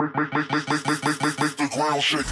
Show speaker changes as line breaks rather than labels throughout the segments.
Make the ground shake.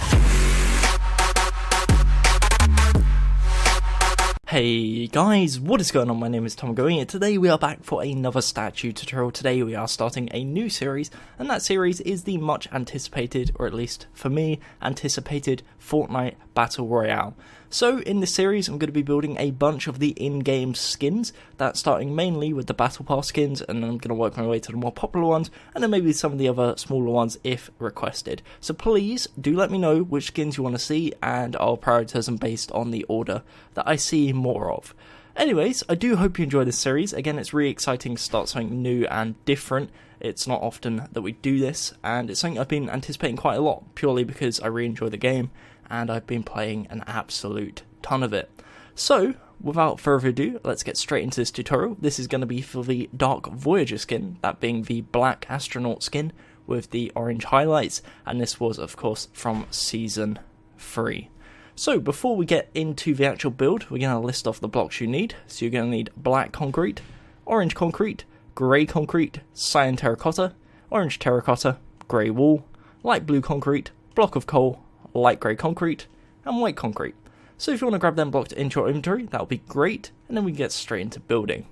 Hey guys, what is going on? My name is Tom Gummy and today we are back for another statue tutorial. Today we are starting a new series, and that series is the much anticipated, or at least for me, anticipated Fortnite Battle Royale. So in this series I'm going to be building a bunch of the in-game skins, that's starting mainly with the Battle Pass skins, and then I'm going to work my way to the more popular ones, and then maybe some of the other smaller ones if requested. So please do let me know which skins you want to see, and I'll prioritize them based on the order that I see more of. Anyways, I do hope you enjoy this series. Again, it's really exciting to start something new and different. It's not often that we do this, and it's something I've been anticipating quite a lot, purely because I really enjoy the game, and I've been playing an absolute ton of it. So, without further ado, let's get straight into this tutorial. This is going to be for the Dark Voyager skin, that being the black astronaut skin with the orange highlights, and this was, of course, from Season 3. So, before we get into the actual build, we're going to list off the blocks you need. So you're going to need black concrete, orange concrete, grey concrete, cyan terracotta, orange terracotta, grey wool, light blue concrete, block of coal, light grey concrete, and white concrete. So if you want to grab them blocks into your inventory, that would be great, and then we can get straight into building.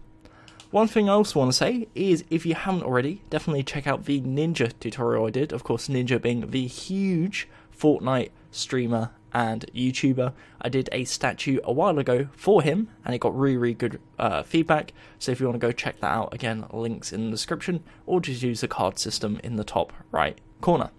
One thing I also want to say is, if you haven't already, definitely check out the Ninja tutorial I did. Of course, Ninja being the huge Fortnite streamer and YouTuber. I did a statue a while ago for him, and it got really good feedback, so if you want to go check that out, again, links in the description, or just use the card system in the top right corner.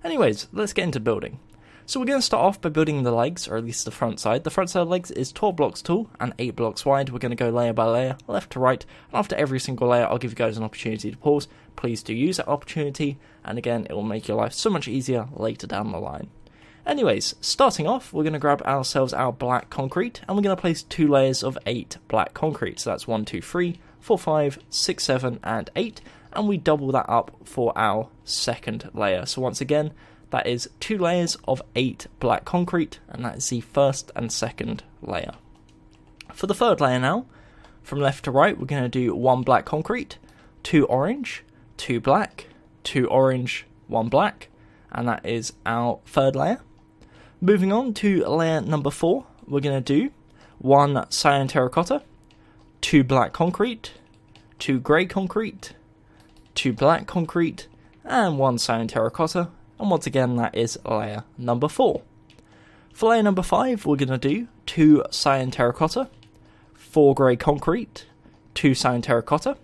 Anyways, let's get into building. So we're going to start off by building the legs, or at least the front side. The front side of the legs is 12 blocks tall and 8 blocks wide. We're going to go layer by layer, left to right, and after every single layer I'll give you guys an opportunity to pause. Please do use that opportunity, and again, it will make your life so much easier later down the line. Anyways, starting off, we're going to grab ourselves our black concrete, and we're going to place 2 layers of 8 black concrete. So that's 1, 2, 3, 4, 5, 6, 7, and 8, and we double that up for our second layer. So once again, that is 2 layers of 8 black concrete, and that is the first and second layer. For the third layer now, from left to right, we're going to do 1 black concrete, 2 orange, 2 black, 2 orange, 1 black, and that is our third layer. Moving on to layer number 4, we're going to do 1 cyan terracotta, 2 black concrete, 2 grey concrete, 2 black concrete, and 1 cyan terracotta. And once again, that is layer number 4. For layer number 5, we're going to do 2 cyan terracotta, 4 grey concrete, 2 cyan terracotta,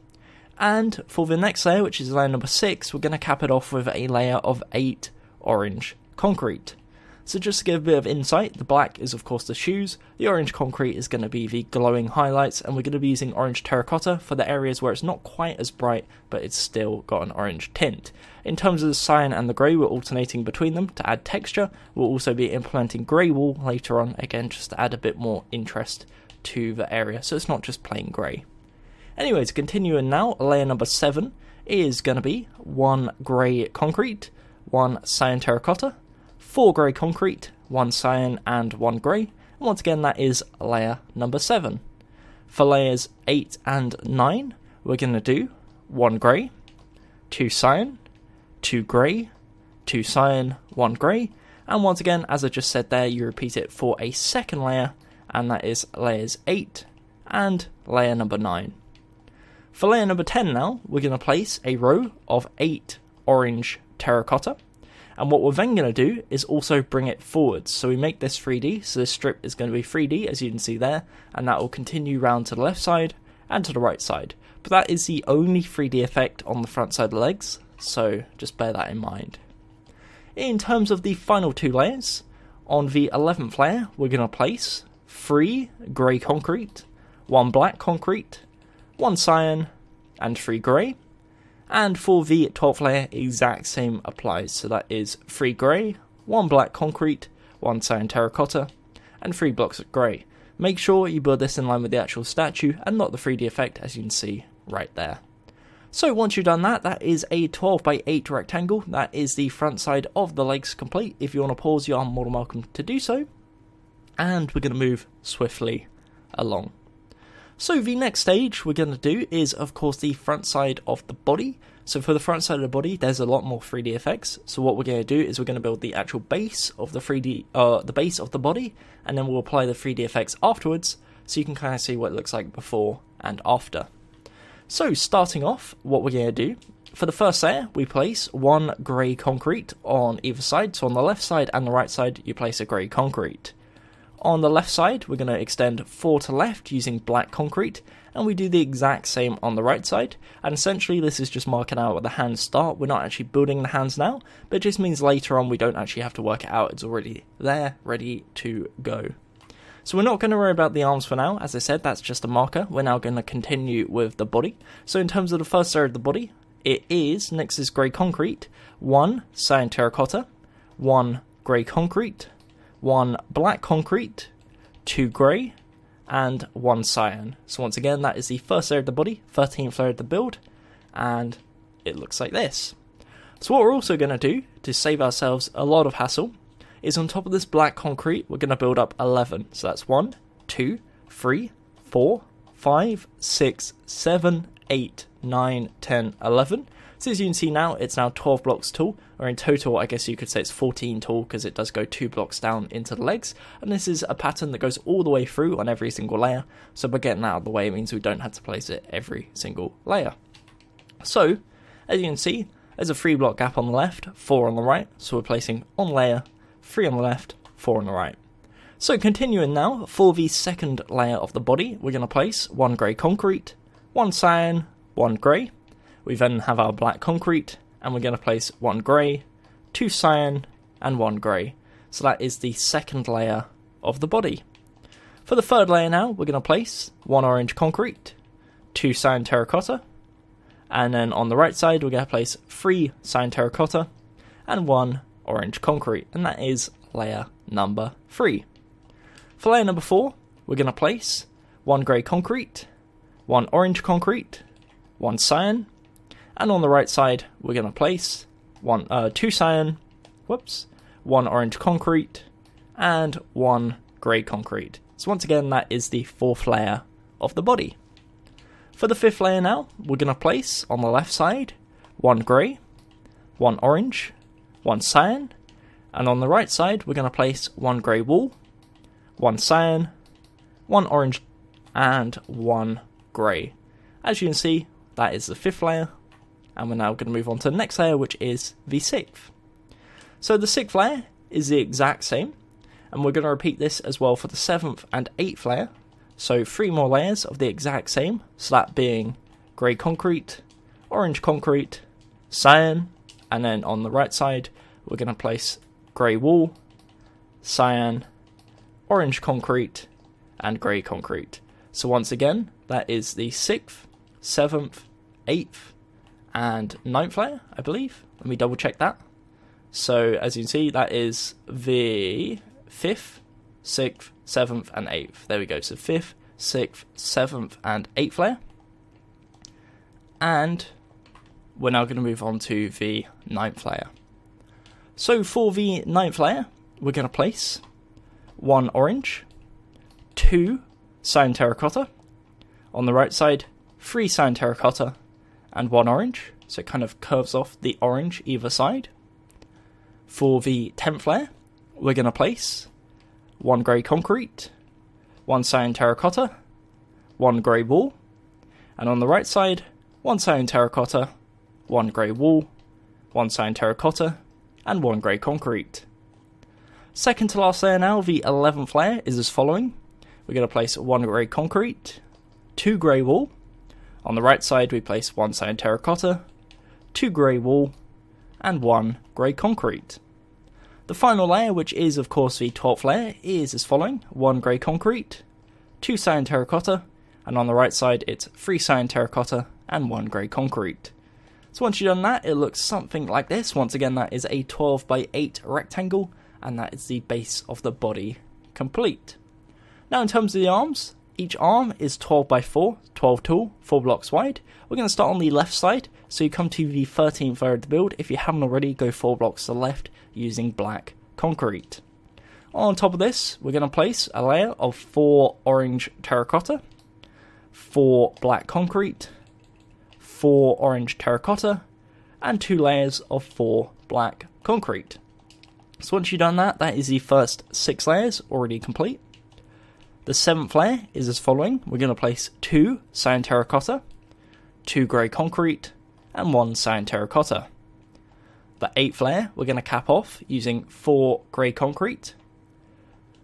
and for the next layer, which is layer number 6, we're going to cap it off with a layer of 8 orange concrete. So just to give a bit of insight, the black is of course the shoes, the orange concrete is going to be the glowing highlights, and we're going to be using orange terracotta for the areas where it's not quite as bright, but it's still got an orange tint. In terms of the cyan and the grey, we're alternating between them to add texture. We'll also be implementing grey wool later on, again just to add a bit more interest to the area, so it's not just plain grey. Anyways, continuing now, layer number 7 is going to be 1 grey concrete, 1 cyan terracotta, 4 grey concrete, 1 cyan and 1 grey, and once again that is layer number 7. For layers 8 and 9, we're going to do 1 grey, 2 cyan, 2 grey, 2 cyan, 1 grey, and once again, as I just said there, you repeat it for a second layer, and that is layers 8 and layer number 9. For layer number 10 now, we're going to place a row of 8 orange terracotta, and what we're then going to do is also bring it forwards. So we make this 3D, so this strip is going to be 3D, as you can see there, and that will continue round to the left side and to the right side. But that is the only 3D effect on the front side of the legs, so just bear that in mind. In terms of the final 2 layers, on the 11th layer, we're going to place 3 grey concrete, 1 black concrete, 1 cyan, and 3 grey. And for the 12th layer, exact same applies. So that is 3 grey, 1 black concrete, 1 cyan terracotta, and 3 blocks of grey. Make sure you build this in line with the actual statue and not the 3D effect, as you can see right there. So once you've done that, that is a 12 by 8 rectangle. That is the front side of the legs complete. If you want to pause, you are more than welcome to do so. And we're going to move swiftly along. So the next stage we're going to do is, of course, the front side of the body. So for the front side of the body, there's a lot more 3D effects. So what we're going to do is we're going to build the actual base of the the base of the body, and then we'll apply the 3D effects afterwards, so you can kind of see what it looks like before and after. So starting off, what we're going to do, for the first layer, we place one grey concrete on either side. So on the left side and the right side, you place a grey concrete. On the left side, we're going to extend 4 to left using black concrete, and we do the exact same on the right side. And essentially this is just marking out where the hands start. We're not actually building the hands now, but it just means later on we don't actually have to work it out. It's already there, ready to go. So we're not going to worry about the arms for now. As I said, that's just a marker. We're now going to continue with the body. So in terms of the first layer of the body, it is, next is grey concrete, 1 cyan terracotta, 1 grey concrete, 1 black concrete, 2 grey, and 1 cyan. So once again, that is the first layer of the body, 13th layer of the build, and it looks like this. So what we're also going to do, to save ourselves a lot of hassle, is on top of this black concrete, we're going to build up 11. So that's 1, 2, 3, 4, 5, 6, 7, 8, 9, 10, 11. So as you can see now, it's now 12 blocks tall, or in total, I guess you could say it's 14 tall, because it does go 2 blocks down into the legs, and this is a pattern that goes all the way through on every single layer, so by getting that out of the way, it means we don't have to place it every single layer. So, as you can see, there's a 3 block gap on the left, 4 on the right, so we're placing on layer, 3 on the left, 4 on the right. So continuing now, for the second layer of the body, we're going to place 1 grey concrete, 1 cyan, 1 grey. We then have our black concrete, and we're going to place 1 grey, 2 cyan, and 1 grey. So that is the second layer of the body. For the third layer now, we're going to place 1 orange concrete, 2 cyan terracotta, and then on the right side, we're going to place 3 cyan terracotta, and 1 orange concrete, and that is layer number 3. For layer number 4, we're going to place 1 grey concrete, 1 orange concrete, 1 cyan, and on the right side we're going to place 2 cyan, 1 orange concrete, and 1 grey concrete. So once again, that is the 4th layer of the body. For the 5th layer now, we're going to place on the left side 1 grey, 1 orange, 1 cyan, and on the right side we're going to place 1 grey wool, 1 cyan, 1 orange, and 1 grey. As you can see, that is the 5th layer, and we're now going to move on to the next layer, which is the 6th. So the 6th layer is the exact same, and we're going to repeat this as well for the 7th and 8th layer. So 3 more layers of the exact same, so that being grey concrete, orange concrete, cyan, and then on the right side we're going to place grey wool, cyan, orange concrete, and grey concrete. So once again, that is the 6th, 7th, 8th, and 9th layer, I believe. Let me double check that. So as you can see, that is the 5th, 6th, 7th, and 8th. There we go. So 5th, 6th, 7th, and 8th layer. And we're now going to move on to the 9th layer. So for the 9th layer, we're going to place 1 orange, 2 cyan terracotta. On the right side, 3 cyan terracotta, and 1 orange. So it kind of curves off the orange either side. For the 10th layer, we're going to place 1 grey concrete, 1 cyan terracotta, 1 grey wool, and on the right side, 1 cyan terracotta, 1 grey wool, 1 cyan terracotta, and 1 grey concrete. Second to last layer now, the 11th layer, is as following. We're going to place 1 grey concrete, 2 grey wool. On the right side, we place 1 cyan terracotta, 2 grey wool, and 1 grey concrete. The final layer, which is of course the 12th layer, is as following: 1 grey concrete, 2 cyan terracotta, and on the right side it's 3 cyan terracotta and 1 grey concrete. So once you've done that, it looks something like this. Once again, that is a 12 by 8 rectangle, and that is the base of the body complete. Now in terms of the arms, each arm is 12 by 4, 12 tall, 4 blocks wide. We're going to start on the left side, so you come to the 13th layer of the build. If you haven't already, go 4 blocks to the left using black concrete. On top of this, we're going to place a layer of 4 orange terracotta, 4 black concrete, 4 orange terracotta, and 2 layers of 4 black concrete. So once you've done that, that is the first 6 layers already complete. The 7th layer is as following. We're going to place 2 cyan terracotta, 2 grey concrete, and 1 cyan terracotta. The 8th layer we're going to cap off using 4 grey concrete.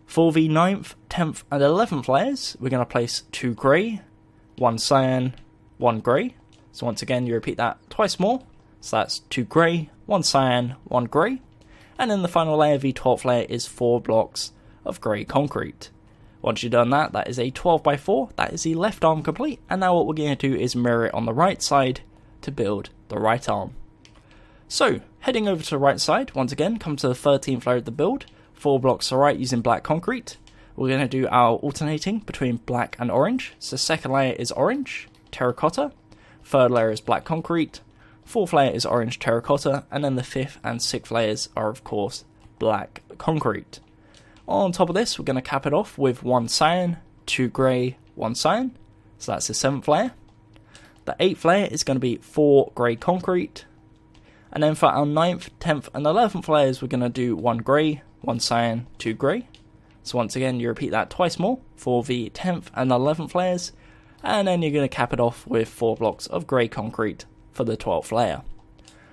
For the 9th, 10th, and 11th layers, we're going to place 2 grey, 1 cyan, 1 grey. So once again, you repeat that twice more. So that's 2 grey, 1 cyan, 1 grey. And then the final layer, the 12th layer, is 4 blocks of grey concrete. Once you've done that, that is a 12x4. That is the left arm complete. And now what we're going to do is mirror it on the right side to build the right arm. So, heading over to the right side, once again, come to the 13th layer of the build. 4 blocks to the right using black concrete. We're going to do our alternating between black and orange. So second layer is orange, terracotta. Third layer is black concrete. 4th layer is orange terracotta. And then the 5th and 6th layers are, of course, black concrete. On top of this, we're going to cap it off with 1 cyan, 2 grey, 1 cyan. So that's the 7th layer. The 8th layer is going to be 4 grey concrete. And then for our 9th, 10th, and 11th layers, we're going to do 1 grey, 1 cyan, 2 grey. So once again, you repeat that twice more for the 10th and 11th layers. And then you're going to cap it off with 4 blocks of grey concrete for the 12th layer.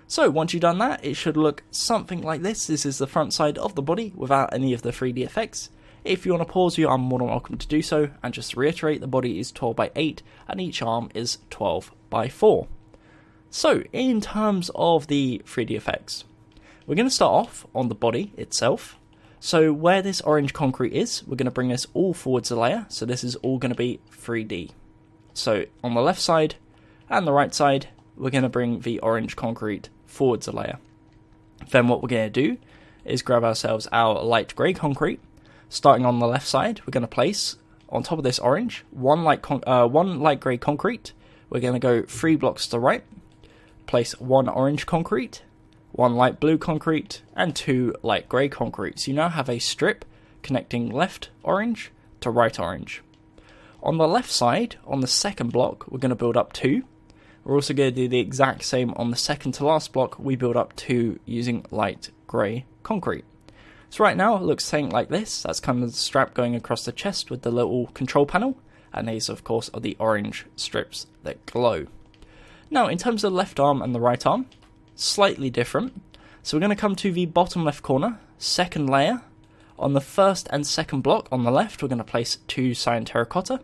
So once you've done that, it should look something like this. This is the front side of the body without any of the 3D effects. If you want to pause, you are more than welcome to do so. And just to reiterate, the body is 12x8 and each arm is 12x4. So in terms of the 3D effects, we're going to start off on the body itself. So where this orange concrete is, we're going to bring this all forwards a layer. So this is all going to be 3D. So on the left side and the right side, we're going to bring the orange concrete forwards a layer. Then what we're going to do is grab ourselves our light grey concrete. Starting on the left side, we're going to place on top of this orange one light grey concrete. We're going to go 3 blocks to the right, place 1 orange concrete, 1 light blue concrete, and 2 light grey concrete. So you now have a strip connecting left orange to right orange. On the left side, on the second block, we're going to build up 2. We're also going to do the exact same on the second to last block. We build up 2 using light grey concrete. So right now it looks something like this. That's kind of the strap going across the chest with the little control panel. And these, of course, are the orange strips that glow. Now, in terms of the left arm and the right arm, slightly different. So we're going to come to the bottom left corner, second layer. On the first and second block on the left, we're going to place 2 cyan terracotta.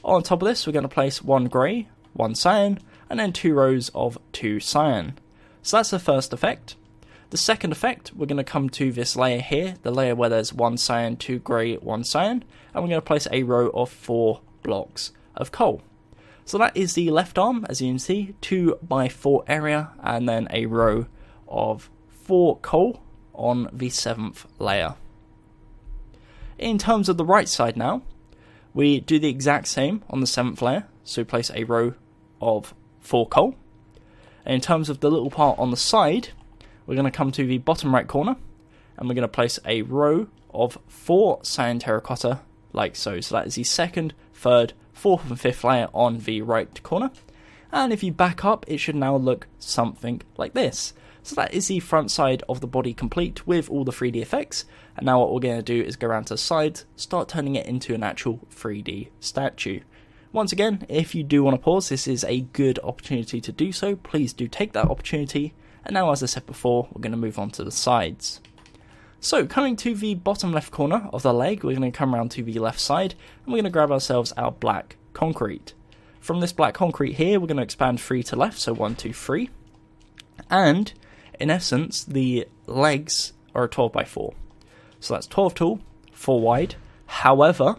On top of this, we're going to place 1 grey, 1 cyan, and then 2 rows of 2 cyan. So that's the first effect. The second effect, we're going to come to this layer here, the layer where there's 1 cyan, 2 grey, 1 cyan, and we're going to place a row of 4 blocks of coal. So that is the left arm, as you can see, 2x4 area, and then a row of 4 coal on the 7th layer. In terms of the right side now, we do the exact same on the 7th layer, so we place a row of 4 coal. And in terms of the little part on the side, we're going to come to the bottom right corner, and we're going to place a row of 4 cyan terracotta, like so. So that is the second, third, 4th and 5th layer on the right corner. And if you back up, it should now look something like this. So that is the front side of the body complete with all the 3D effects. And now what we're going to do is go around to the sides, start turning it into an actual 3D statue. Once again, if you do want to pause, this is a good opportunity to do so. Please do take that opportunity. And now, as I said before, we're going to move on to the sides. So, coming to the bottom left corner of the leg, we're going to come around to the left side, and we're going to grab ourselves our black concrete. From this black concrete here, we're going to expand 3 to left, so 1, 2, 3. And, in essence, the legs are a 12x4. So that's 12 tall, 4 wide. However,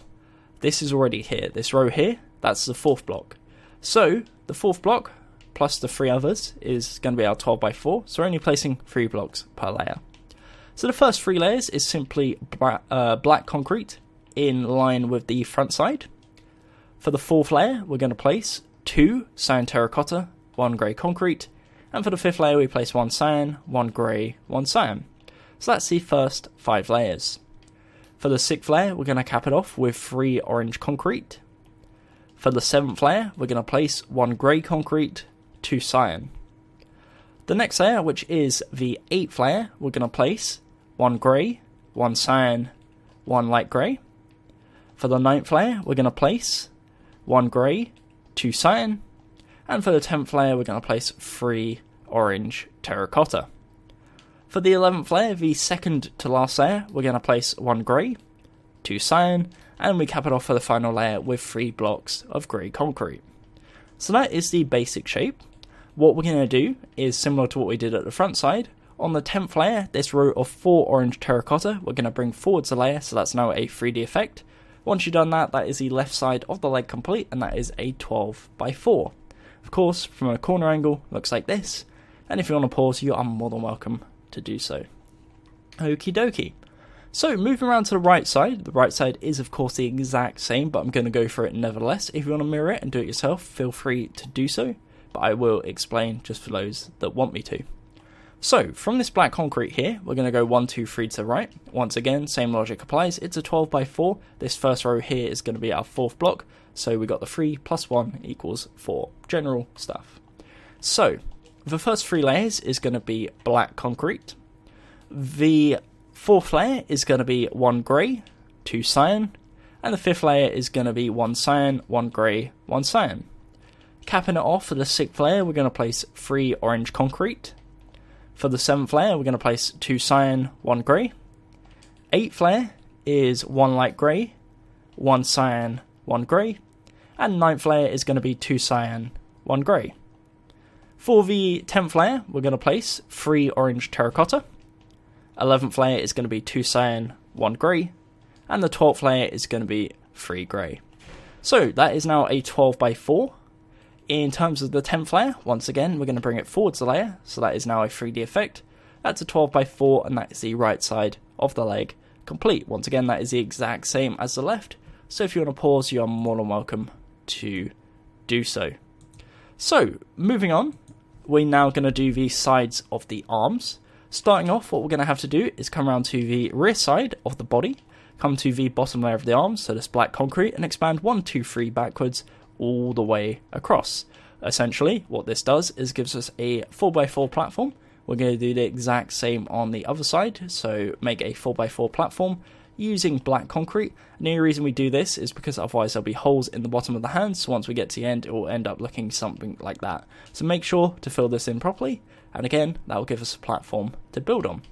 this is already here. This row here, that's the 4th block. So, the 4th block, plus the 3 others, is going to be our 12x4, so we're only placing 3 blocks per layer. So the first 3 layers is simply black concrete in line with the front side. For the 4th layer, we're going to place 2 cyan terracotta, 1 grey concrete, and for the 5th layer we place 1 cyan, 1 grey, 1 cyan. So that's the first 5 layers. For the 6th layer, we're going to cap it off with 3 orange concrete, For the 7th layer, we're going to place 1 grey concrete, 2 cyan. The next layer, which is the 8th layer, we're going to place 1 grey, 1 cyan, 1 light grey. For the 9th layer, we're going to place 1 grey, 2 cyan. And for the 10th layer, we're going to place 3 orange terracotta. For the 11th layer, the second to last layer, we're going to place 1 grey, 2 cyan, and we cap it off for the final layer with 3 blocks of grey concrete. So that is the basic shape. What we're going to do is similar to what we did at the front side. On the 10th layer, this row of 4 orange terracotta, we're going to bring forwards a layer, so that's now a 3D effect. Once you've done that, that is the left side of the leg complete, and that is a 12 by 4. Of course, from a corner angle, looks like this, and if you want to pause, you are more than welcome to do so. Okie dokie. So moving around to the right side is of course the exact same, but I'm going to go for it nevertheless. If you want to mirror it and do it yourself, feel free to do so, but I will explain just for those that want me to. So from this black concrete here, we're going to go 1, 2, 3 to the right. Once again, same logic applies. It's a 12 by 4. This first row here is going to be our 4th block. So we got the 3 plus 1 equals 4. General stuff. So the first 3 layers is going to be black concrete. The 4th layer is going to be 1 grey, 2 cyan. And the 5th layer is going to be 1 cyan, 1 grey, 1 cyan. Capping it off for the 6th layer, we're going to place 3 orange concrete. For the 7th layer, we're going to place 2 cyan, 1 grey. 8th layer is 1 light grey, 1 cyan, 1 grey. And 9th layer is going to be 2 cyan, 1 grey. For the 10th layer, we're going to place 3 orange terracotta. 11th layer is going to be 2 cyan, 1 grey. And the 12th layer is going to be 3 grey. So that is now a 12 by 4. In terms of the 10th layer, once again, we're going to bring it forwards a layer, so that is now a 3D effect. That's a 12 by 4, and that is the right side of the leg complete. Once again, that is the exact same as the left, so if you want to pause, you are more than welcome to do so. So, moving on, we're now going to do the sides of the arms. Starting off, what we're going to have to do is come around to the rear side of the body, come to the bottom layer of the arms, so this black concrete, and expand 1, 2, 3 backwards, all the way across. Essentially, what this does is gives us a 4x4 platform. We're going to do the exact same on the other side, so make a 4x4 platform using black concrete. And the only reason we do this is because otherwise there'll be holes in the bottom of the hands, so once we get to the end, it will end up looking something like that. So make sure to fill this in properly, and again, that will give us a platform to build on.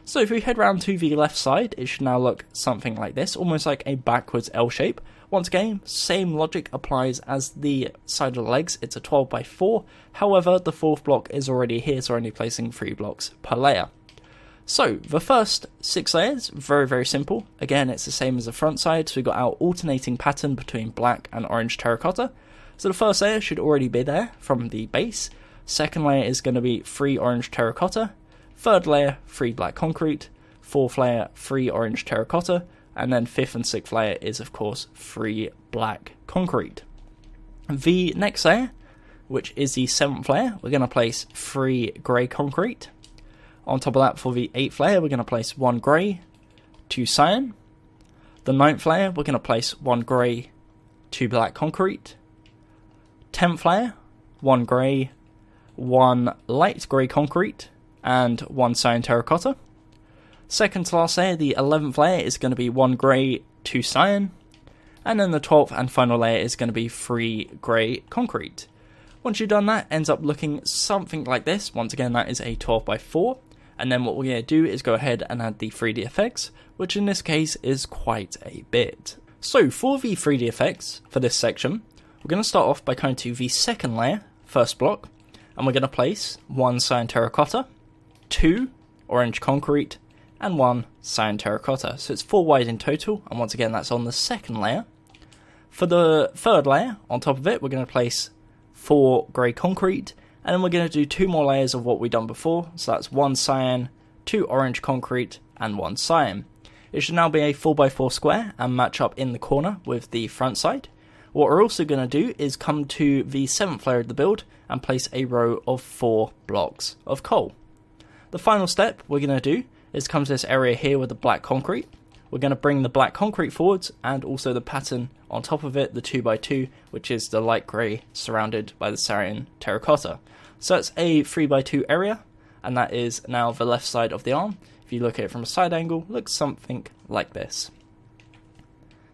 So if we head round to the left side, it should now look something like this, almost like a backwards L shape. Once again, same logic applies as the side of the legs. It's a 12 by 4. However, the 4th block is already here, so we're only placing 3 blocks per layer. So the first 6 layers, very, very simple. Again, it's the same as the front side. So we've got our alternating pattern between black and orange terracotta. So the first layer should already be there from the base. Second layer is going to be 3 orange terracotta. Third layer, 3 black concrete. 4th layer, 3 orange terracotta. And then 5th and 6th layer is, of course, 3 black concrete. The next layer, which is the 7th layer, we're going to place 3 grey concrete. On top of that, for the 8th layer, we're going to place 1 grey, 2 cyan. The 9th layer, we're going to place 1 grey, 2 black concrete. 10th layer, 1 grey, 1 light grey concrete, and 1 cyan terracotta. Second to last layer, the 11th layer, is going to be 1 grey, 2 cyan. And then the 12th and final layer is going to be 3 grey concrete. Once you've done that, it ends up looking something like this. Once again, that is a 12 by 4. And then what we're going to do is go ahead and add the 3D effects, which in this case is quite a bit. So for the 3D effects for this section, we're going to start off by coming to the second layer, first block, and we're going to place 1 cyan terracotta, 2 orange concrete, and 1 cyan terracotta. So it's 4 wide in total, and once again that's on the second layer. For the third layer, on top of it, we're going to place 4 grey concrete, and then we're going to do 2 more layers of what we've done before. So that's 1 cyan, 2 orange concrete, and 1 cyan. It should now be a 4x4 square and match up in the corner with the front side. What we're also going to do is come to the 7th layer of the build and place a row of 4 blocks of coal. The final step we're going to do is come to this area here with the black concrete. we're going to bring the black concrete forwards and also the pattern on top of it, the 2x2, which is the light grey surrounded by the cyan terracotta. So it's a 3x2 area, and that is now the left side of the arm. If you look at it from a side angle, looks something like this.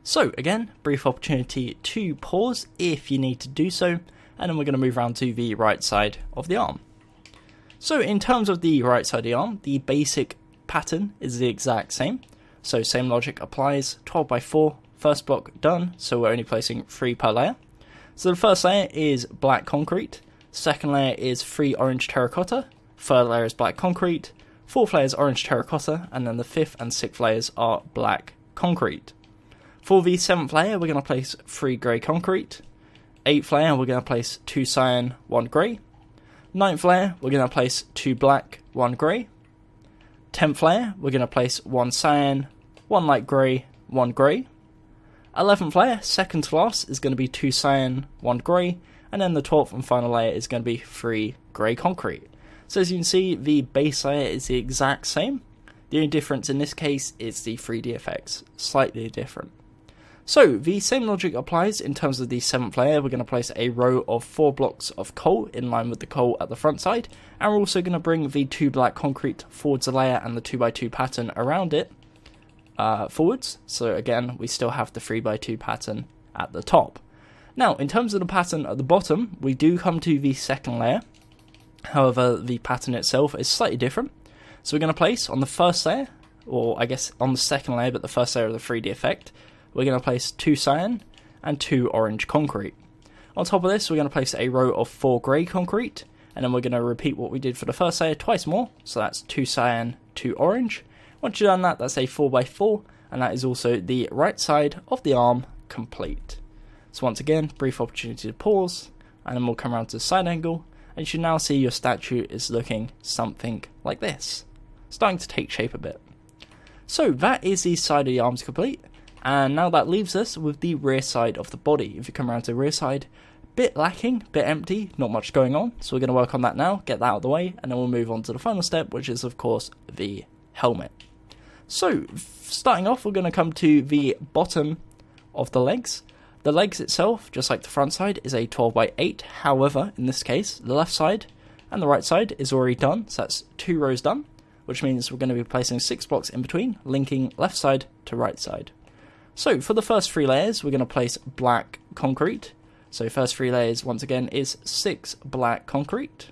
So again, brief opportunity to pause if you need to do so, and then we're going to move around to the right side of the arm. So in terms of the right side of the arm, the basic pattern is the exact same. So same logic applies, 12x4, first block done, so we're only placing 3 per layer. So the first layer is black concrete, second layer is 3 orange terracotta, third layer is black concrete, fourth layer is orange terracotta, and then the fifth and sixth layers are black concrete. For the 7th layer, we're going to place 3 grey concrete, 8th layer, we're going to place 2 cyan, 1 grey, 9th layer, we're going to place 2 black, 1 grey, 10th layer, we're going to place 1 cyan, 1 light grey, 1 grey. 11th layer, second to last, is going to be 2 cyan, 1 grey, and then the 12th and final layer is going to be 3 grey concrete. So as you can see, the base layer is the exact same. The only difference in this case is the 3D effects, slightly different. So the same logic applies in terms of the 7th layer. We're going to place a row of 4 blocks of coal in line with the coal at the front side, and we're also going to bring the 2 black concrete forwards the layer and the 2x2 pattern around it forwards. So again, we still have the 3x2 pattern at the top. Now, in terms of the pattern at the bottom, we do come to the second layer. However, the pattern itself is slightly different. So we're going to place on the first layer, or I guess on the second layer, but the first layer of the 3D effect, we're going to place 2 cyan and 2 orange concrete. On top of this, we're going to place a row of 4 grey concrete, and then we're going to repeat what we did for the first layer twice more. So that's 2 cyan, 2 orange. Once you've done that, that's a 4x4, and that is also the right side of the arm complete. So once again, brief opportunity to pause, and then we'll come around to the side angle, and you should now see your statue is looking something like this. Starting to take shape a bit. So that is the side of the arms complete, and now that leaves us with the rear side of the body. If you come around to the rear side, bit lacking, bit empty, not much going on, so we're going to work on that now, get that out of the way, and then we'll move on to the final step, which is of course the helmet. So starting off, we're going to come to the bottom of the legs. The legs itself, just like the front side, is a 12x8. However, in this case, the left side and the right side is already done, so that's 2 rows done, which means we're going to be placing 6 blocks in between, linking left side to right side. So for the first 3 layers, we're going to place black concrete. So first 3 layers, once again, is 6 black concrete.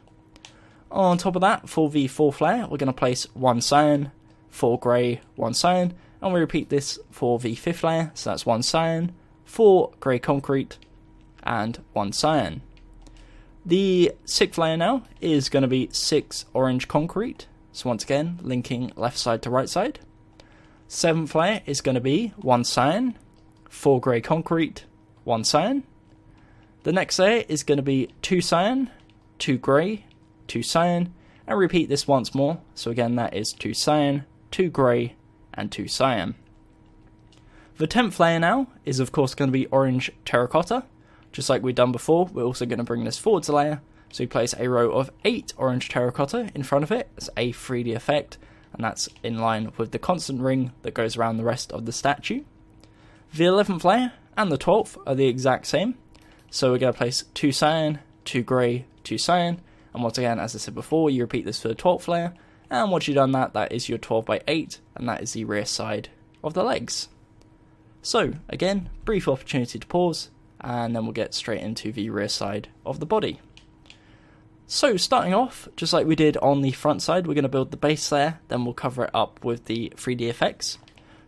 On top of that, for the 4th layer, we're going to place 1 cyan, 4 grey, 1 cyan, and we repeat this for the 5th layer, so that's 1 cyan, 4 grey concrete, and 1 cyan. The 6th layer now is going to be 6 orange concrete, so once again, linking left side to right side. 7th layer is going to be 1 cyan, 4 grey concrete, 1 cyan. The next layer is going to be 2 cyan, 2 grey, 2 cyan, and repeat this once more, so again that is 2 cyan, 2 grey, and 2 cyan. The 10th layer now is of course going to be orange terracotta. Just like we've done before, we're also going to bring this forwards a layer, so we place a row of 8 orange terracotta in front of it as a 3D effect, and that's in line with the constant ring that goes around the rest of the statue. The 11th layer and the 12th are the exact same, so we're going to place 2 cyan, 2 grey, 2 cyan, and once again, as I said before, you repeat this for the 12th layer, and once you've done that, that is your 12x8, and that is the rear side of the legs. So, again, brief opportunity to pause, and then we'll get straight into the rear side of the body. So, starting off, just like we did on the front side, we're going to build the base layer, then we'll cover it up with the 3D effects.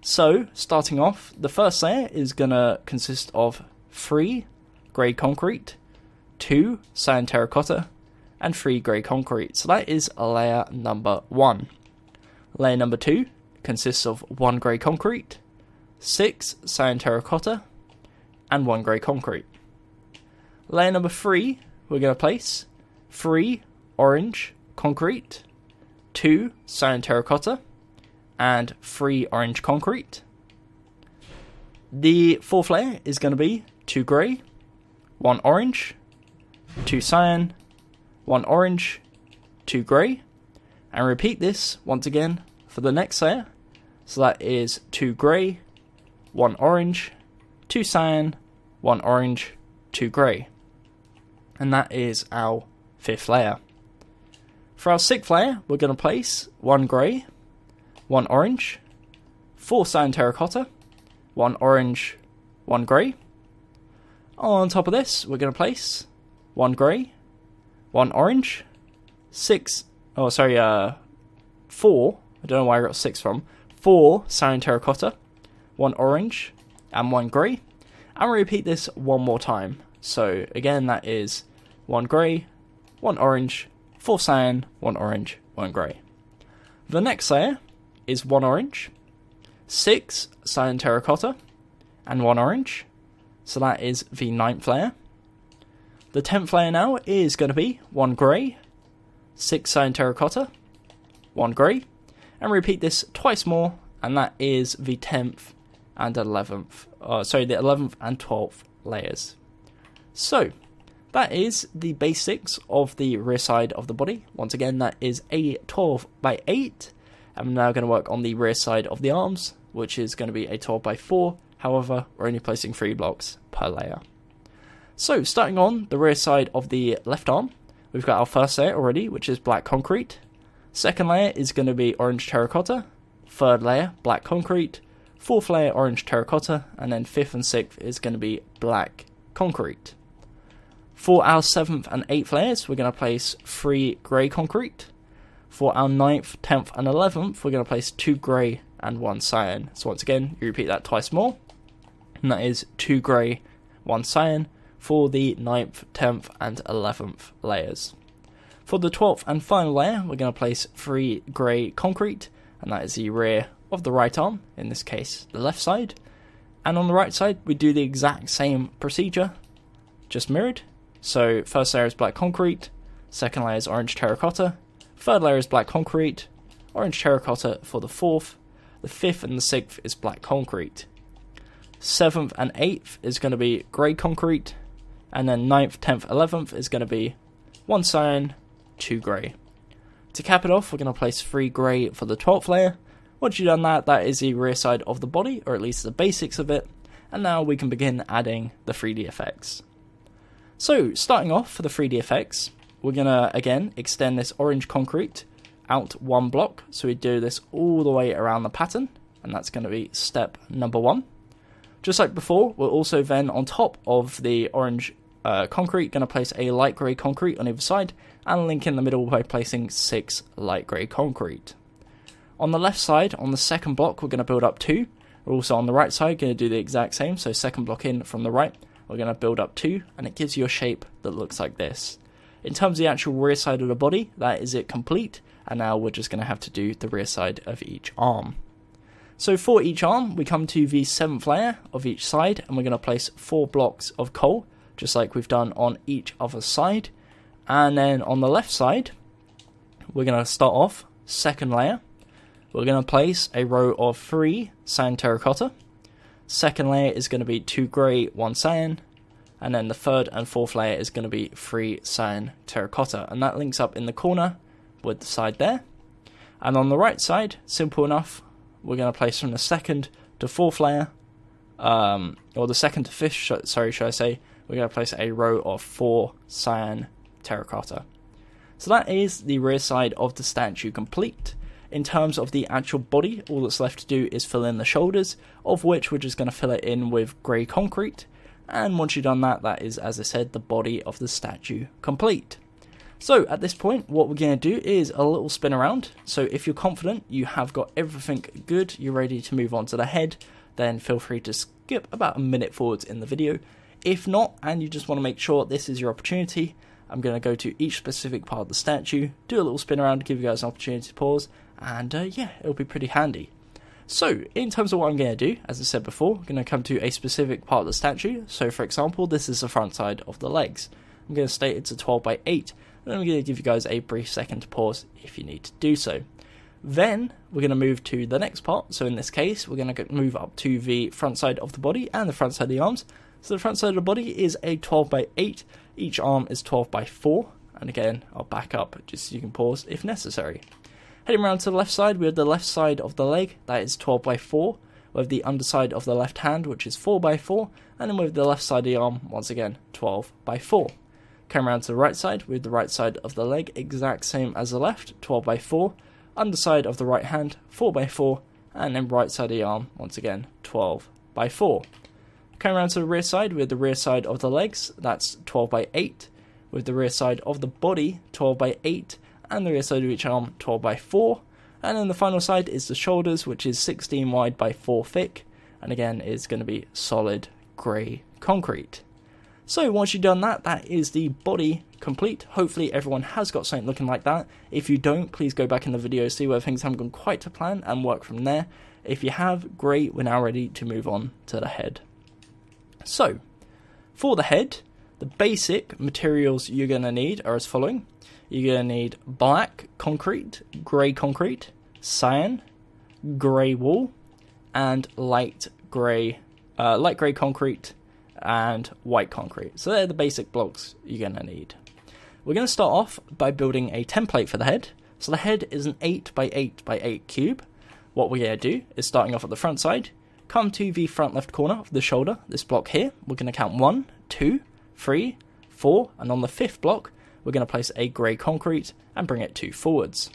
So, starting off, the first layer is going to consist of 3 grey concrete, 2 cyan terracotta, and 3 grey concrete. So that is layer number 1. Layer number 2 consists of 1 grey concrete, 6 cyan terracotta, and 1 grey concrete. Layer number 3, we're going to place 3 orange concrete, 2 cyan terracotta, and 3 orange concrete. The 4th layer is going to be 2 grey, 1 orange, 2 cyan, 1 orange, 2 grey, and repeat this once again for the next layer. So that is 2 grey, 1 orange, 2 cyan, 1 orange, 2 grey. And that is our 5th layer. For our 6th layer, we're going to place 1 grey, 1 orange, 4 cyan terracotta, 1 orange, 1 grey. On top of this, we're going to place 1 grey, 1 orange, 4, I don't know where I got 6 from, 4 cyan terracotta, 1 orange, and 1 grey. And we'll repeat this one more time. So again, that is 1 grey, 1 orange, 4 cyan, 1 orange, 1 grey. The next layer is 1 orange, 6 cyan terracotta, and 1 orange. So that is the 9th layer. The 10th layer now is going to be 1 grey, 6 cyan terracotta, 1 grey. And repeat this twice more, and that is the 10th and 11th, the 11th and 12th layers. So, that is the basics of the rear side of the body. Once again, that is a 12 by 8. And we're now going to work on the rear side of the arms, which is going to be a 12 by 4. However, we're only placing 3 blocks per layer. So, starting on the rear side of the left arm, we've got our first layer already, which is black concrete. Second layer is going to be orange terracotta. Third layer, black concrete. Fourth layer, orange terracotta. And then 5th and 6th is going to be black concrete. For our 7th and 8th layers, we're going to place 3 grey concrete. For our 9th, 10th and 11th, we're going to place 2 grey and 1 cyan. So once again, you repeat that twice more. And that is 2 grey, 1 cyan for the 9th, 10th and 11th layers. For the 12th and final layer, we're going to place 3 grey concrete. And that is the rear of the right arm, in this case the left side. And on the right side, we do the exact same procedure, just mirrored. So first layer is black concrete, second layer is orange terracotta, third layer is black concrete, orange terracotta for the 4th, the 5th and the 6th is black concrete. 7th and 8th is going to be grey concrete, and then 9th, 10th, 11th is going to be 1 cyan, 2 grey. To cap it off, we're going to place 3 grey for the 12th layer. Once you've done that, that is the rear side of the body, or at least the basics of it, and now we can begin adding the 3D effects. So, starting off for the 3D effects, we're going to, again, extend this orange concrete out 1 block. So we do this all the way around the pattern, and that's going to be step number 1. Just like before, we're also then, on top of the orange concrete, going to place a light grey concrete on either side, and link in the middle by placing 6 light grey concrete. On the left side, on the second block, we're going to build up 2. We're also on the right side going to do the exact same, so second block in from the right. We're going to build up 2, and it gives you a shape that looks like this. In terms of the actual rear side of the body, that is it complete, and now we're just going to have to do the rear side of each arm. So for each arm, we come to the 7th layer of each side, and we're going to place 4 blocks of coal, just like we've done on each other side. And then on the left side, we're going to start off, second layer. We're going to place a row of 3 cyan terracotta. Second layer is going to be 2 grey, 1 cyan, and then the third and fourth layer is going to be 3 cyan terracotta, and that links up in the corner with the side there. And on the right side, simple enough, we're going to place from the second to fourth layer, or the second to fifth, should I say, we're going to place a row of 4 cyan terracotta. So that is the rear side of the statue complete. In terms of the actual body, all that's left to do is fill in the shoulders, of which we're just going to fill it in with grey concrete. And once you've done that, that is, as I said, the body of the statue complete. So at this point, what we're going to do is a little spin around. So if you're confident you have got everything good, you're ready to move on to the head, then feel free to skip about a minute forwards in the video. If not, and you just want to make sure this is your opportunity, I'm going to go to each specific part of the statue, do a little spin around, give you guys an opportunity to pause, and yeah, it'll be pretty handy. So, in terms of what I'm going to do, as I said before, I'm going to come to a specific part of the statue. So, for example, this is the front side of the legs. I'm going to state it's a 12 by 8, and I'm going to give you guys a brief second to pause if you need to do so. Then, we're going to move to the next part. So, in this case, we're going to move up to the front side of the body and the front side of the arms. So, the front side of the body is a 12 by 8. Each arm is 12 by 4. And again, I'll back up just so you can pause if necessary. Heading around to the left side, we have the left side of the leg, that is 12 by 4. We have the underside of the left hand, which is 4 by 4. And then with the left side of the arm, once again, 12 by 4. Coming around to the right side, with the right side of the leg, exact same as the left, 12 by 4. Underside of the right hand, 4 by 4. And then right side of the arm, once again, 12 by 4. Coming around to the rear side, with the rear side of the legs, that's 12 by 8. With the rear side of the body, 12 by 8. And the rear side of each arm, 12 by 4. And then the final side is the shoulders, which is 16 wide by 4 thick. And again, is going to be solid grey concrete. So once you've done that, that is the body complete. Hopefully everyone has got something looking like that. If you don't, please go back in the video, see where things haven't gone quite to plan, and work from there. If you have, great, we're now ready to move on to the head. So, for the head, the basic materials you're going to need are as following. You're going to need black concrete, grey concrete, cyan, grey wool, and light grey concrete and white concrete. So they're the basic blocks you're going to need. We're going to start off by building a template for the head. So the head is an 8 by 8 by 8 cube. What we're going to do is, starting off at the front side, come to the front left corner of the shoulder, this block here. We're going to count 1, 2, 3, 4, and on the 5th block, we're going to place a grey concrete and bring it 2 forwards.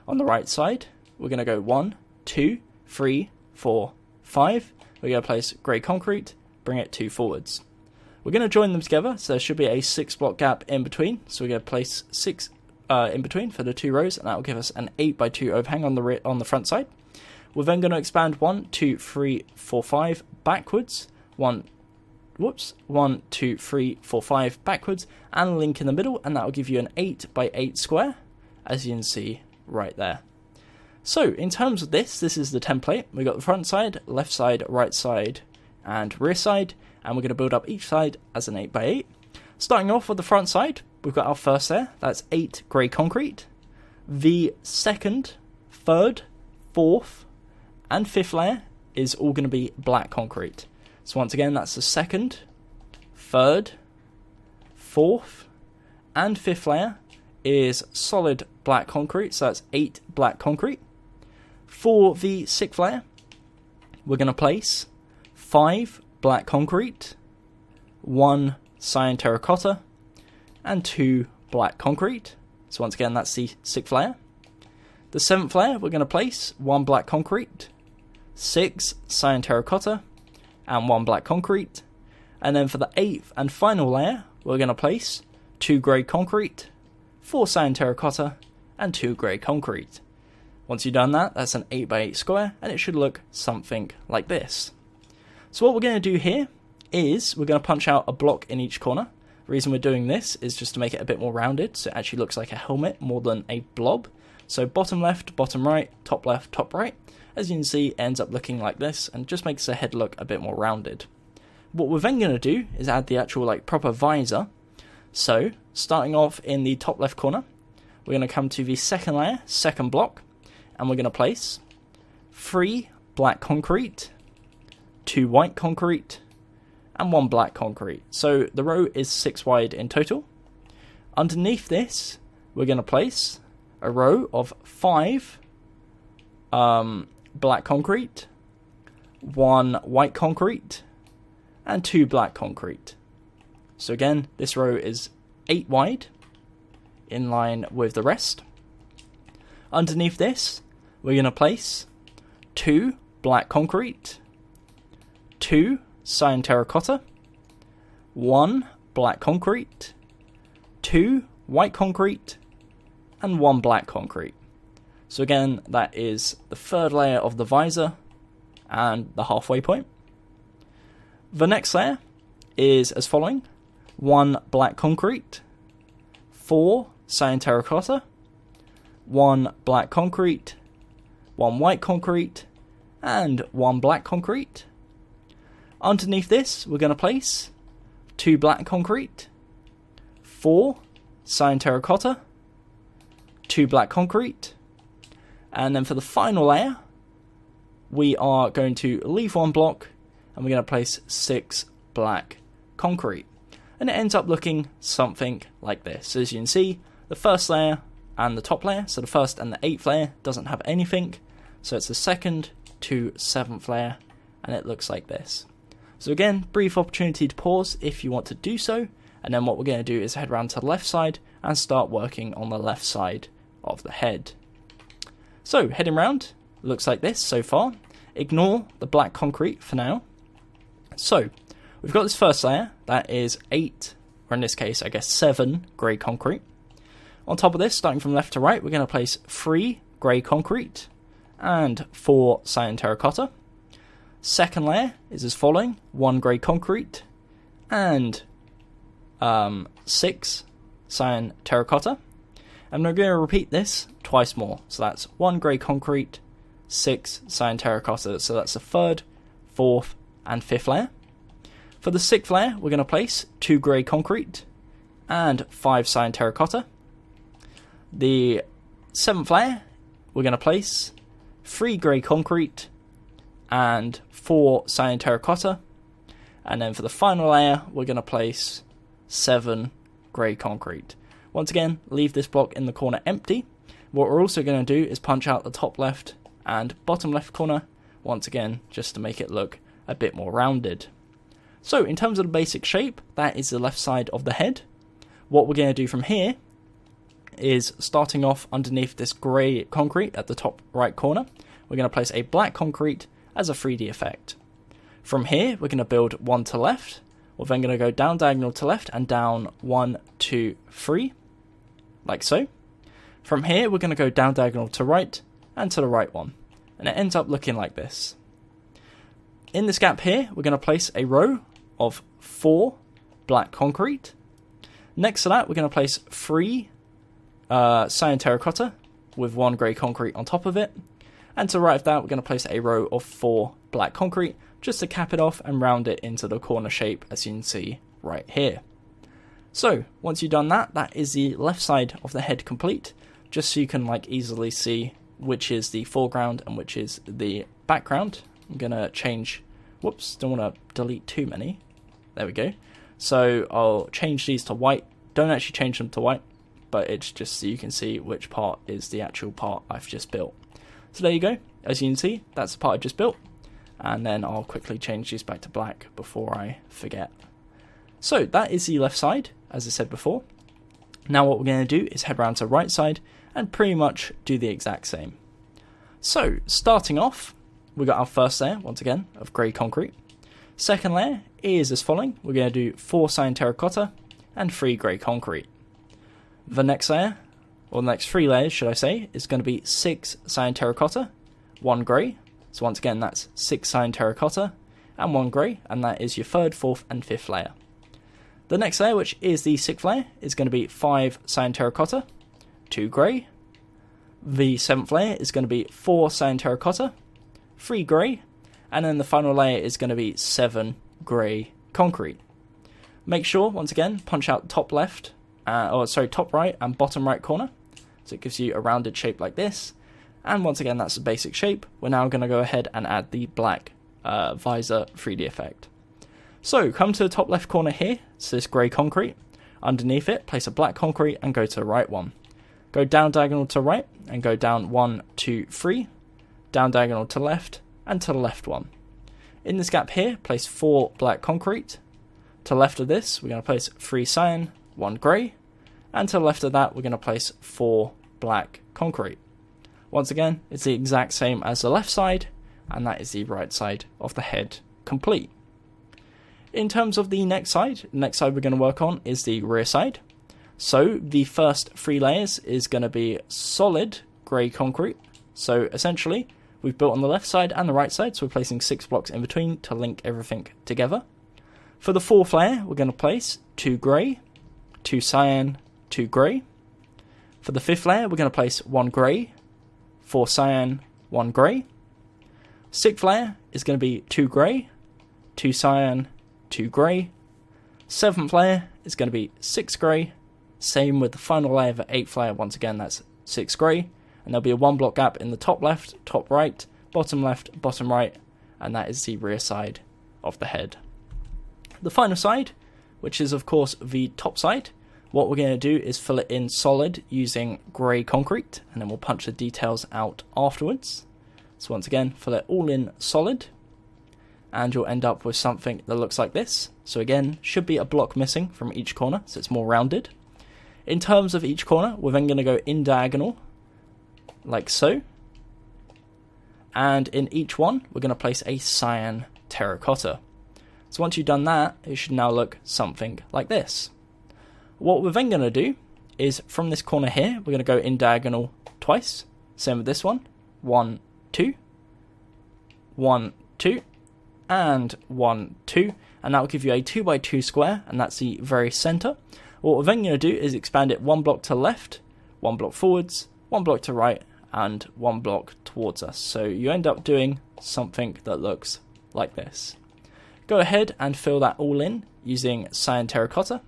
On the right side, we're going to go 1, 2, 3, 4, 5. We're going to place grey concrete, bring it 2 forwards. We're going to join them together, so there should be a 6 block gap in between. So we're going to place 6 in between for the 2 rows, and that will give us an 8 by 2 overhang on the front side. We're then going to expand 1, 2, 3, 4, 5 backwards. 1, 2, 3, 4, 5 backwards, and link in the middle, and that will give you an 8 by 8 square, as you can see right there. So in terms of this is the template. We've got the front side, left side, right side, and rear side, and we're going to build up each side as an 8 by 8. Starting off with the front side, we've got our first layer, that's 8 grey concrete. The second, third, fourth, and 5th layer is all going to be black concrete. So once again, that's the second, third, fourth, and 5th layer is solid black concrete, so that's 8 black concrete. For the 6th layer, we're going to place 5 black concrete, 1 cyan terracotta, and 2 black concrete. So once again, that's the 6th layer. The 7th layer, we're going to place 1 black concrete, 6 cyan terracotta, and 1 black concrete. And then for the 8th and final layer, we're going to place 2 grey concrete, 4 cyan terracotta, and 2 grey concrete. Once you've done that, that's an 8 by 8 square, and it should look something like this. So what we're going to do here is we're going to punch out a block in each corner. The reason we're doing this is just to make it a bit more rounded, so it actually looks like a helmet more than a blob. So bottom left, bottom right, top left, top right. As you can see, it ends up looking like this, and just makes the head look a bit more rounded. What we're then going to do is add the actual proper visor. So starting off in the top left corner, we're going to come to the second layer, second block, and we're going to place 3 black concrete, 2 white concrete, and 1 black concrete. So the row is 6 wide in total. Underneath this, we're going to place a row of 5 black concrete, 1 white concrete, and 2 black concrete. So again, this row is 8 wide, in line with the rest. Underneath this, we're going to place 2 black concrete, 2 cyan terracotta, 1 black concrete, 2 white concrete, and 1 black concrete. So again, that is the third layer of the visor and the halfway point. The next layer is as following: 1 black concrete, 4 cyan terracotta, 1 black concrete, 1 white concrete, and 1 black concrete. Underneath this, we're going to place 2 black concrete, 4 cyan terracotta, 2 black concrete, and then for the final layer, we are going to leave 1 block, and we're going to place 6 black concrete. And it ends up looking something like this. As you can see, the first layer and the top layer. So the first and the 8th layer doesn't have anything. So it's the 2nd to 7th layer, and it looks like this. So again, brief opportunity to pause if you want to do so, and then what we're going to do is head around to the left side and start working on the left side of the head. So heading round, looks like this so far. Ignore the black concrete for now. So we've got this first layer that is 8, or in this case I guess 7 grey concrete. On top of this, starting from left to right, we're going to place 3 grey concrete and 4 cyan terracotta. Second layer is as following: 1 grey concrete and 6 cyan terracotta. And we're going to repeat this twice more. So that's 1 grey concrete, 6 cyan terracotta. So that's the 3rd, 4th and 5th layer. For the 6th layer, we're going to place 2 grey concrete and 5 cyan terracotta. The 7th layer, we're going to place 3 grey concrete and 4 cyan terracotta. And then for the final layer, we're going to place 7 grey concrete. Once again, leave this block in the corner empty. What we're also going to do is punch out the top left and bottom left corner, once again, just to make it look a bit more rounded. So in terms of the basic shape, that is the left side of the head. What we're going to do from here is, starting off underneath this grey concrete at the top right corner, we're going to place a black concrete as a 3D effect. From here, we're going to build 1 to left. We're then going to go down diagonal to left and down 1, 2, 3, like so. From here, we're going to go down diagonal to right and to the right one, and it ends up looking like this. In this gap here, we're going to place a row of 4 black concrete. Next to that, we're going to place 3 cyan terracotta with 1 grey concrete on top of it. And to the right of that, we're going to place a row of 4 black concrete, just to cap it off and round it into the corner shape, as you can see right here. So once you've done that, that is the left side of the head complete, just so you can easily see which is the foreground and which is the background. I'm going to change, whoops, don't want to delete too many. There we go. So I'll change these to white. Don't actually change them to white, but it's just so you can see which part is the actual part I've just built. So there you go. As you can see, that's the part I just built. And then I'll quickly change these back to black before I forget. So that is the left side, as I said before. Now what we're going to do is head around to the right side and pretty much do the exact same. So starting off, we got our first layer, once again, of grey concrete. Second layer is as following. We're going to do 4 cyan terracotta and 3 grey concrete. The next layer, or the next 3 layers should I say, is going to be 6 cyan terracotta, 1 grey. So once again, that's 6 cyan terracotta and 1 grey, and that is your 3rd, 4th and 5th layer. The next layer, which is the 6th layer, is going to be 5 cyan terracotta, 2 grey. The 7th layer is going to be 4 cyan terracotta, 3 grey, and then the final layer is going to be 7 grey concrete. Make sure, once again, punch out top left, top right and bottom right corner, so it gives you a rounded shape like this. And once again, that's the basic shape. We're now going to go ahead and add the black visor 3D effect. So come to the top left corner here, it's this grey concrete. Underneath it, place a black concrete and go to the right one. Go down diagonal to right and go down 1, 2, 3, down diagonal to left and to the left one. In this gap here, place 4 black concrete. To the left of this, we're going to place 3 cyan, 1 grey, and to the left of that, we're going to place 4 black concrete. Once again, it's the exact same as the left side, and that is the right side of the head complete. In terms of the next side we're going to work on is the rear side. So the first 3 layers is going to be solid grey concrete. So essentially, we've built on the left side and the right side, so we're placing 6 blocks in between to link everything together. For the 4th layer, we're going to place 2 grey, 2 cyan, 2 grey. For the 5th layer, we're going to place 1 grey, 4 cyan, 1 grey. 6th layer is going to be 2 grey, 2 cyan, 2 grey. 7th layer is going to be 6 grey. Same with the final layer of the 8th layer. Once again, that's 6 grey. And there'll be a 1 block gap in the top left, top right, bottom left, bottom right. And that is the rear side of the head. The final side, which is of course the top side, What we're going to do is fill it in solid using grey concrete, and then we'll punch the details out afterwards. So once again, fill it all in solid, and you'll end up with something that looks like this. So again, should be a block missing from each corner, so it's more rounded. In terms of each corner, we're then going to go in diagonal, like so. And in each one, we're going to place a cyan terracotta. So once you've done that, it should now look something like this. What we're then going to do is from this corner here, we're going to go in diagonal twice. Same with this one. 1, 2, 1, 2, and 1, 2. And that will give you a 2x2 square, and that's the very center. What we're then going to do is expand it 1 block to the left, 1 block forwards, 1 block to right, and 1 block towards us. So you end up doing something that looks like this. Go ahead and fill that all in using cyan terracotta.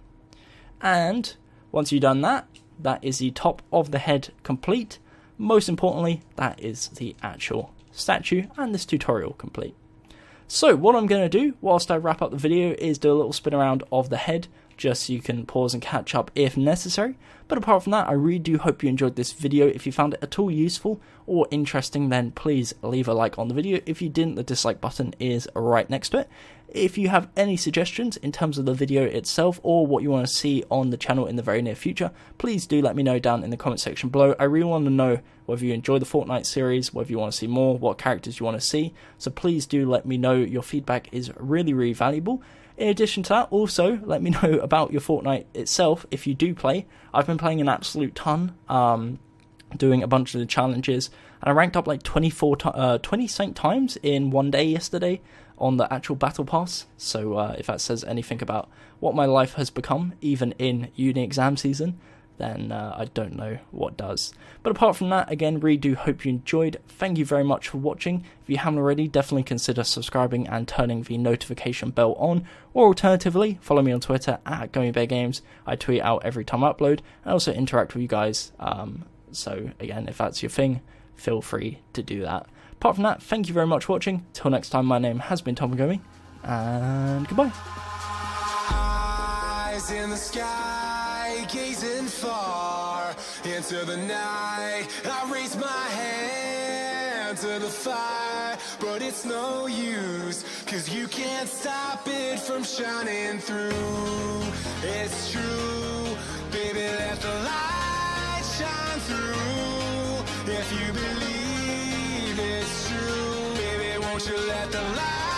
And once you've done that, that is the top of the head complete. Most importantly, that is the actual statue and this tutorial complete. So what I'm going to do whilst I wrap up the video is do a little spin around of the head, just so you can pause and catch up if necessary. But apart from that, I really do hope you enjoyed this video. If you found it at all useful or interesting, then please leave a like on the video. If you didn't, the dislike button is right next to it. If you have any suggestions in terms of the video itself or what you want to see on the channel in the very near future, please do let me know down in the comment section below. I really want to know whether you enjoy the Fortnite series, whether you want to see more, what characters you want to see. So please do let me know. Your feedback is really, really valuable. In addition to that, also let me know about your Fortnite itself if you do play. I've been playing an absolute ton, doing a bunch of the challenges, and I ranked up like 20 something times in one day yesterday on the actual battle pass. So if that says anything about what my life has become, even in uni exam season, then I don't know what does. But apart from that, again, really do hope you enjoyed. Thank you very much for watching. If you haven't already, definitely consider subscribing and turning the notification bell on. Or alternatively, follow me on Twitter at GummyBearGames. I tweet out every time I upload and also interact with you guys. So again, if that's your thing, feel free to do that. Apart from that, thank you very much for watching. Till next time, my name has been Gummy, and goodbye. Eyes in the sky, gazing far into the night. I raise my hand to the fire, but it's no use, 'cause you can't stop it from shining through. It's true, baby, let the light shine through. If you believe it's true, baby, won't you let the light